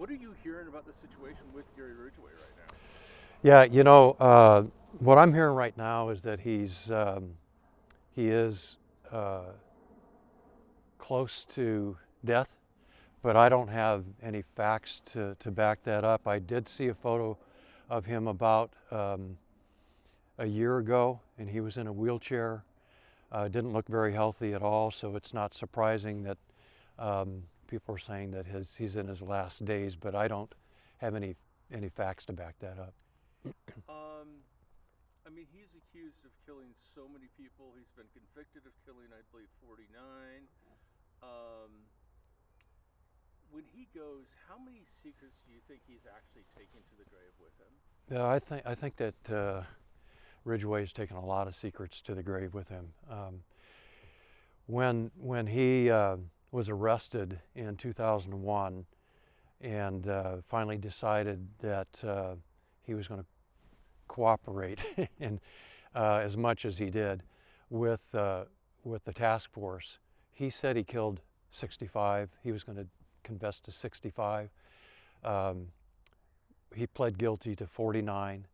What are you hearing about the situation with Gary Ridgway right now? Yeah, what I'm hearing right now is that he is uh, close to death, but I don't have any facts to back that up. I did see a photo of him about a year ago, and he was in a wheelchair. Didn't look very healthy at all, so it's not surprising that people are saying that he's in his last days, but I don't have any facts to back that up. Um, I mean, he's accused of killing so many people. He's been convicted of killing, I believe, 49. Um, when he goes, how many secrets do you think he's actually taking to the grave with him? Yeah, I think that Ridgway's taken a lot of secrets to the grave with him. When he was arrested in 2001 and finally decided that he was going to cooperate in as much as he did with the task force, he said he killed 65. He was going to confess to 65. Um, he pled guilty to 49,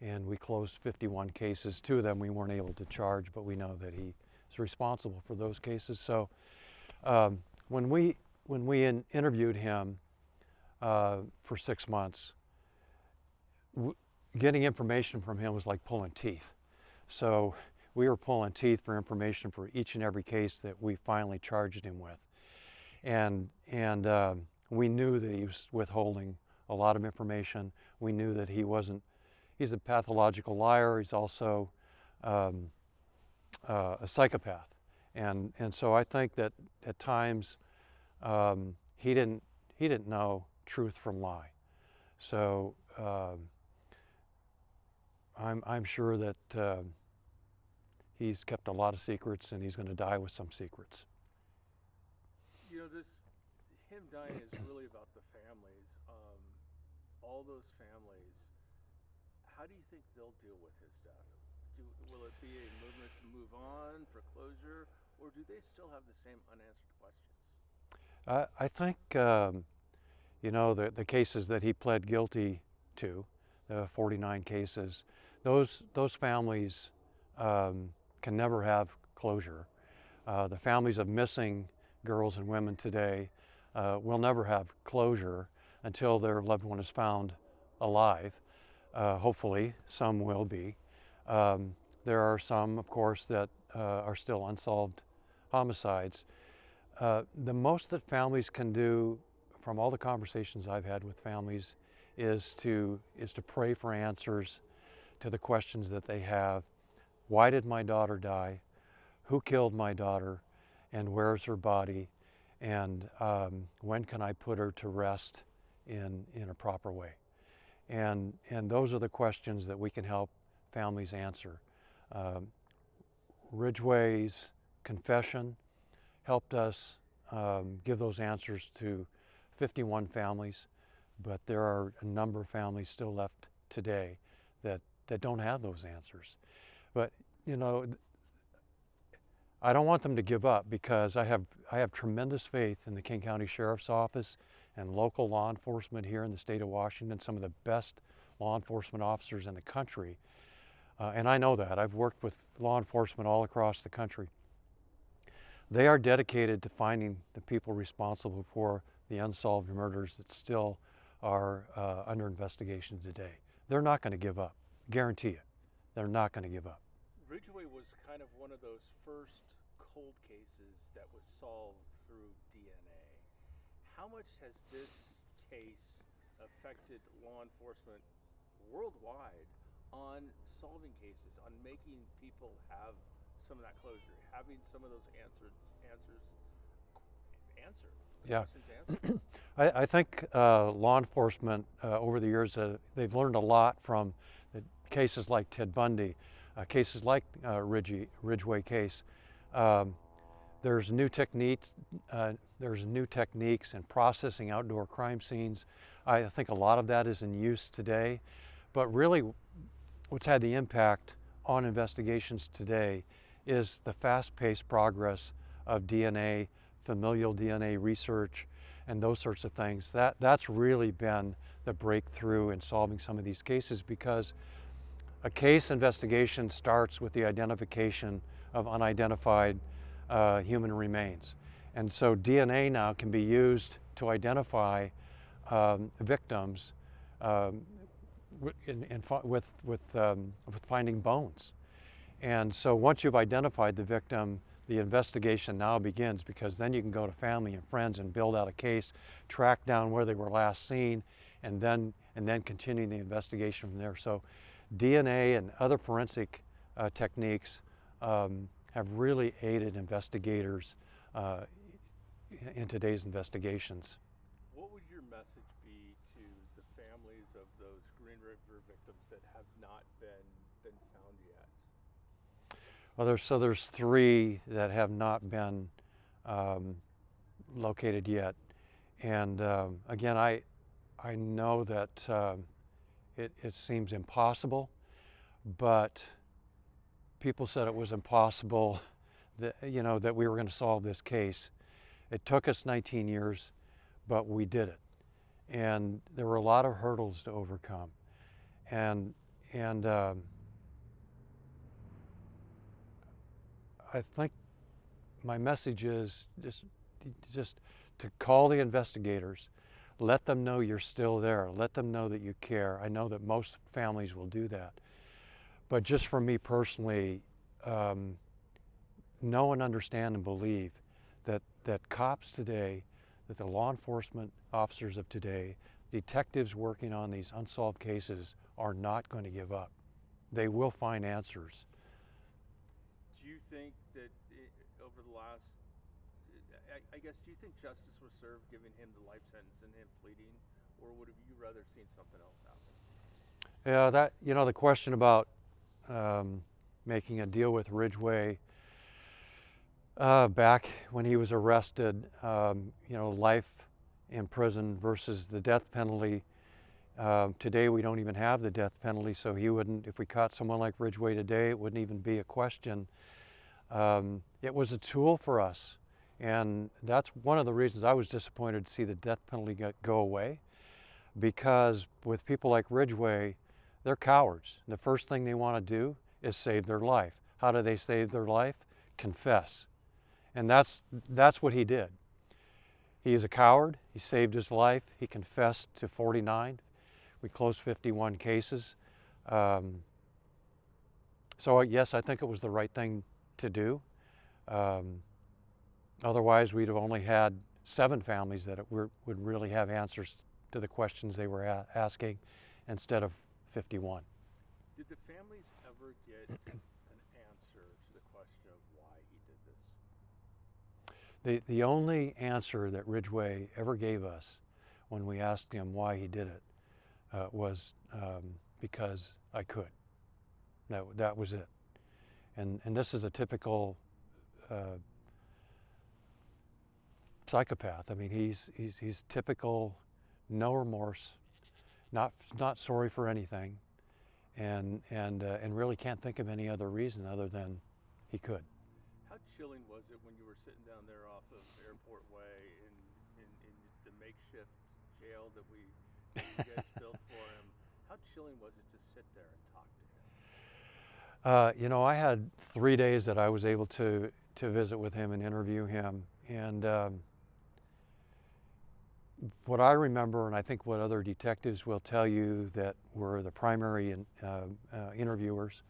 and we closed 51 cases. Two of them we weren't able to charge, but we know that he is responsible for those cases. So um, when we interviewed him for 6 months, getting information from him was like pulling teeth. So we were pulling teeth for information for each and every case that we finally charged him with, and we knew that he was withholding a lot of information. We knew that he wasn't. He's a pathological liar. He's also um, a psychopath, and so I think that at times he didn't know truth from lie. So I'm sure that he's kept a lot of secrets, and he's going to die with some secrets. You know, this him dying is really about the families. All those families. How do you think they'll deal with his death? Will it be a movement to move on for closure, or do they still have the same unanswered questions? I think the cases that he pled guilty to, the 49 cases, those families can never have closure. The families of missing girls and women today will never have closure until their loved one is found alive. Hopefully, some will be. There are some, of course, that are still unsolved homicides. The most that families can do, from all the conversations I've had with families, is to pray for answers to the questions that they have. Why did my daughter die? Who killed my daughter? And where's her body? And when can I put her to rest in a proper way? And those are the questions that we can help families answer. Um, Ridgway's confession helped us give those answers to 51 families, but there are a number of families still left today that don't have those answers. But you know, I don't want them to give up, because I have tremendous faith in the King County Sheriff's Office and local law enforcement here in the state of Washington, some of the best law enforcement officers in the country. And I know that. I've worked with law enforcement all across the country. They are dedicated to finding the people responsible for the unsolved murders that still are under investigation today. They're not going to give up. Guarantee it. They're not going to give up. Ridgway was kind of one of those first cold cases that was solved through DNA. How much has this case affected law enforcement worldwide on solving cases, on making people have some of that closure, having some of those answered, the Yeah. questions answered? I think law enforcement over the years, they've learned a lot from cases like Ted Bundy, cases like Ridgway case. Um, there's new techniques. There's new techniques in processing outdoor crime scenes. I think a lot of that is in use today, but really, what's had the impact on investigations today is the fast-paced progress of DNA, familial DNA research, and those sorts of things. That's really been the breakthrough in solving some of these cases, because a case investigation starts with the identification of unidentified human remains. And so DNA now can be used to identify victims with finding bones. And so once you've identified the victim, the investigation now begins, because then you can go to family and friends and build out a case, track down where they were last seen, and then continue the investigation from there. So DNA and other forensic techniques have really aided investigators in today's investigations. What would your message be to the families of those Green River victims that have not been found yet? Well, there's 3 that have not been located yet, and again, I know that it seems impossible, but people said it was impossible that that we were going to solve this case. It took us 19 years, but we did it, and there were a lot of hurdles to overcome, and I think my message is just to call the investigators, let them know you're still there, let them know that you care. I know that most families will do that, but just for me personally, know and understand and believe that cops today, that the law enforcement officers of today, detectives working on these unsolved cases are not going to give up. They will find answers. Do you think that over the last, I guess, do you think justice was served giving him the life sentence and him pleading, or would have you rather seen something else happen? Yeah, that, the question about making a deal with Ridgway back when he was arrested, life in prison versus the death penalty. Today we don't even have the death penalty, so he wouldn't, if we caught someone like Ridgway today, it wouldn't even be a question. It was a tool for us, and that's one of the reasons I was disappointed to see the death penalty go away, because with people like Ridgway, they're cowards. The first thing they want to do is save their life. How do they save their life? Confess. And that's what he did. He is a coward. He saved his life. He confessed to 49. We closed 51 cases. So yes, I think it was the right thing to do. Otherwise, we'd have only had 7 families that would really have answers to the questions they were asking, instead of 51. Did the families ever get an answer to the question of why he did this? The only answer that Ridgway ever gave us when we asked him why he did it was because I could. That was it. And this is a typical psychopath. I mean, he's typical, no remorse, not sorry for anything, and really can't think of any other reason other than he could. How chilling was it when you were sitting down there off of Airport Way in the makeshift jail that you guys built for him? How chilling was it to sit there and talk to him? I had 3 days that I was able to visit with him and interview him, and what I remember, and I think what other detectives will tell you that were the primary interviewers,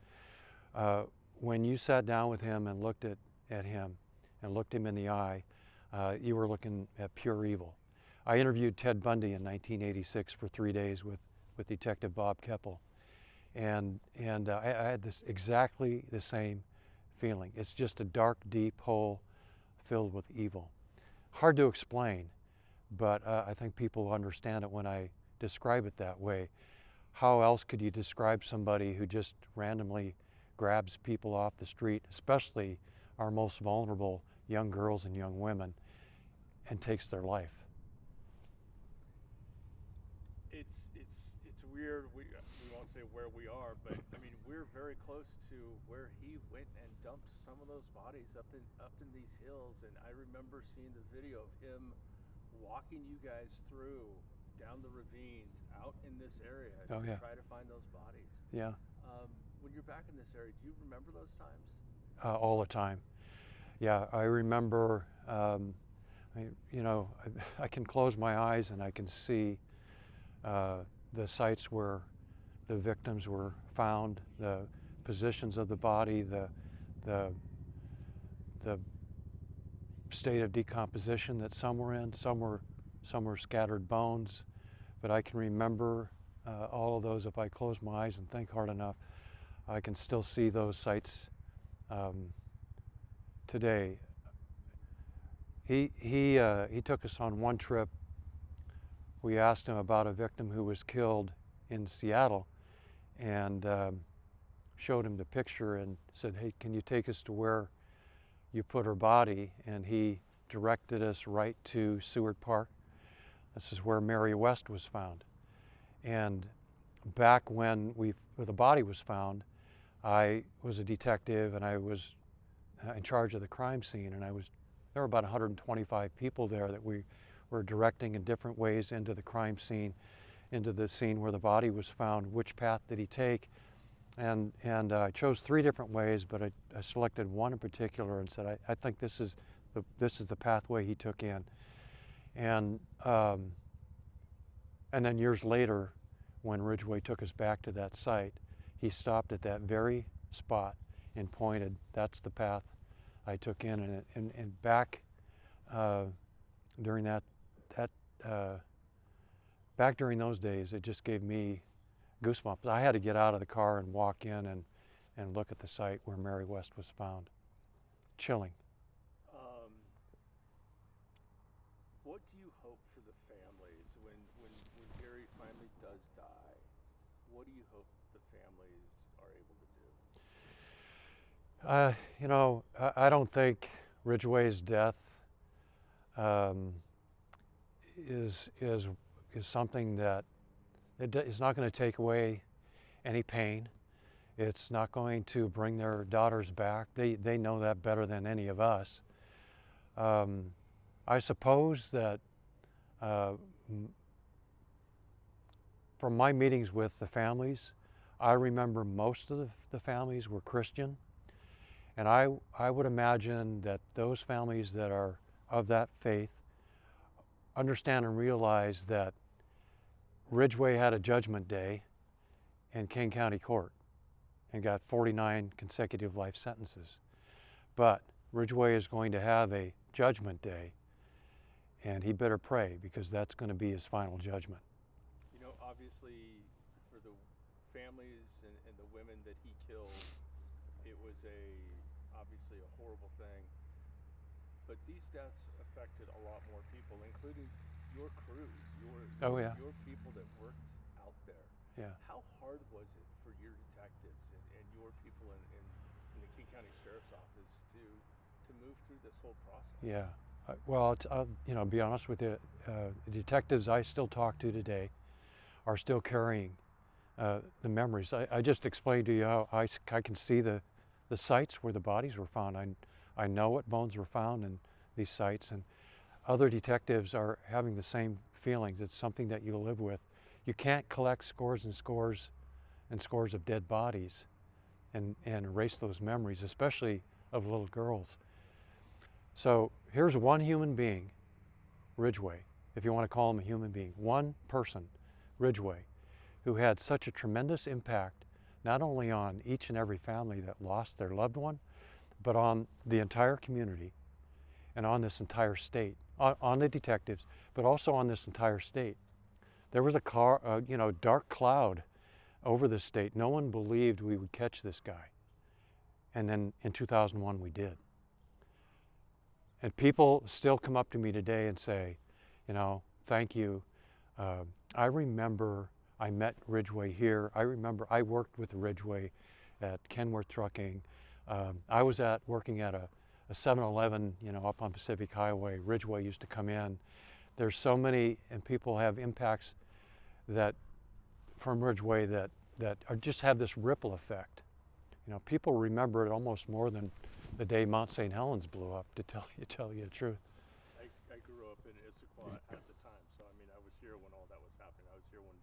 when you sat down with him and looked at him and looked him in the eye, you were looking at pure evil. I interviewed Ted Bundy in 1986 for 3 days with Detective Bob Keppel, and I had exactly the same feeling. It's just a dark, deep hole filled with evil. Hard to explain, but I think people understand it when I describe it that way. How else could you describe somebody who just randomly grabs people off the street, especially our most vulnerable young girls and young women, and takes their life? It's weird. We won't say where we are, but I mean, we're very close to where he went and dumped some of those bodies up in these hills. And I remember seeing the video of him walking you guys through down the ravines out in this area Oh, to yeah. try to find those bodies. Yeah, When you're back in this area, do you remember those times? all the time. Yeah, I remember, I can close my eyes and I can see the sites where the victims were found, the positions of the body, the state of decomposition that some were in. Some were scattered bones, but I can remember all of those. If I close my eyes and think hard enough, I can still see those sites today. He took us on one trip. We asked him about a victim who was killed in Seattle, and showed him the picture and said, "Hey, can you take us to where you put her body?" And he directed us right to Seward Park. This is where Mary West was found. And back when the body was found, I was a detective and I was in charge of the crime scene, and there were about 125 people there that we were directing in different ways into the crime scene, into the scene where the body was found. Which path did he take? And I chose 3 different ways, but I selected one in particular and said, I think this is the pathway he took in. And then years later, when Ridgway took us back to that site, he stopped at that very spot and pointed, "That's the path I took in." And back during back during those days, it just gave me goosebumps. I had to get out of the car and walk in and look at the site where Mary West was found. Chilling. What do you hope for the families when Gary finally does die? What do you hope the families are able to do? I don't think Ridgway's death is something that it's not going to take away any pain. It's not going to bring their daughters back. They know that better than any of us. I suppose that from my meetings with the families, I remember most of the families were Christian. And I would imagine that those families that are of that faith understand and realize that Ridgway had a judgment day in King County Court and got 49 consecutive life sentences. But Ridgway is going to have a judgment day, and he better pray, because that's going to be his final judgment. Obviously, for the families and the women that he killed, it was obviously a horrible thing. But these deaths affected a lot more people, including your crews, your people that worked out there. Yeah. How hard was it for your detectives and your people in the King County Sheriff's Office to move through this whole process? Yeah. Well, I'll be honest with you. The detectives I still talk to today are still carrying the memories. I just explained to you how I can see the sites where the bodies were found. I know what bones were found in these sites, and other detectives are having the same feelings. It's something that you live with. You can't collect scores and scores and scores of dead bodies and erase those memories, especially of little girls. So here's one human being, Ridgway, if you want to call him a human being, one person, Ridgway, who had such a tremendous impact, not only on each and every family that lost their loved one, but on the entire community and on this entire state, on the detectives, but also on this entire state. There was a dark cloud over the state. No one believed we would catch this guy. And then in 2001, we did. And people still come up to me today and say, thank you. I remember I met Ridgway here. I remember I worked with Ridgway at Kenworth Trucking. I was working at a 7-Eleven, up on Pacific Highway. Ridgway used to come in. There's so many, and people have impacts from Ridgway that just have this ripple effect. People remember it almost more than the day Mount St. Helens blew up, to tell you the truth. I grew up in Issaquah, that was happening. I was here when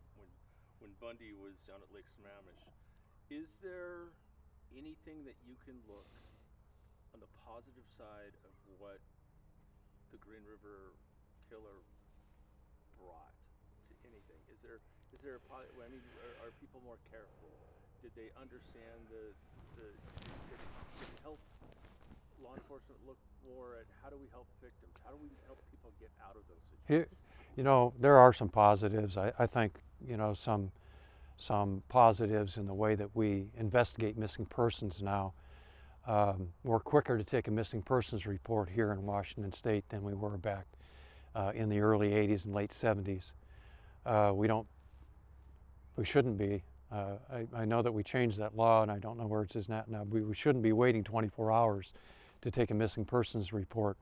Bundy was down at Lake Sammamish. Is there anything that you can look on the positive side of what the Green River killer brought to anything? Is there I mean, are people more careful? Did they understand did it help law enforcement look more at how do we help victims? How do we help people get out of those situations? Here, there are some positives. I think, some positives in the way that we investigate missing persons now. We're quicker to take a missing persons report here in Washington State than we were back in the early 80s and late 70s. We shouldn't be. I know that we changed that law, and I don't know where it is now. We shouldn't be waiting 24 hours to take a missing persons report.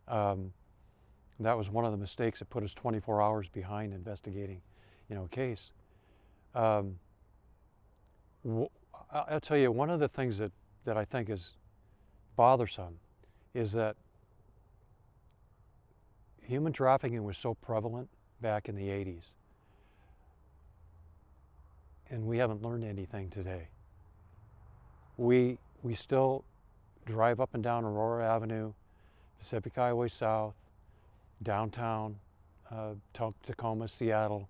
That was one of the mistakes that put us 24 hours behind investigating, a case. I'll tell you, one of the things that I think is bothersome is that human trafficking was so prevalent back in the 80s. And we haven't learned anything today. We still drive up and down Aurora Avenue, Pacific Highway South, downtown, Tacoma, Seattle,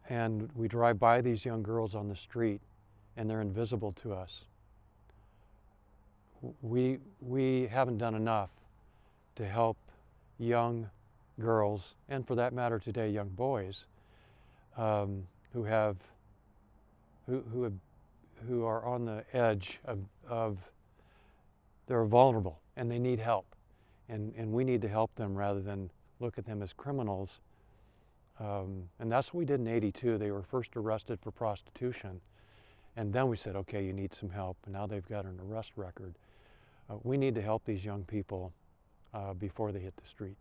and we drive by these young girls on the street and they're invisible to us. We haven't done enough to help young girls, and for that matter today, young boys, who are on the edge of they're vulnerable and they need help, and we need to help them rather than look at them as criminals. And that's what we did in '82. They were first arrested for prostitution, and then we said, okay, you need some help, and now they've got an arrest record. We need to help these young people before they hit the street.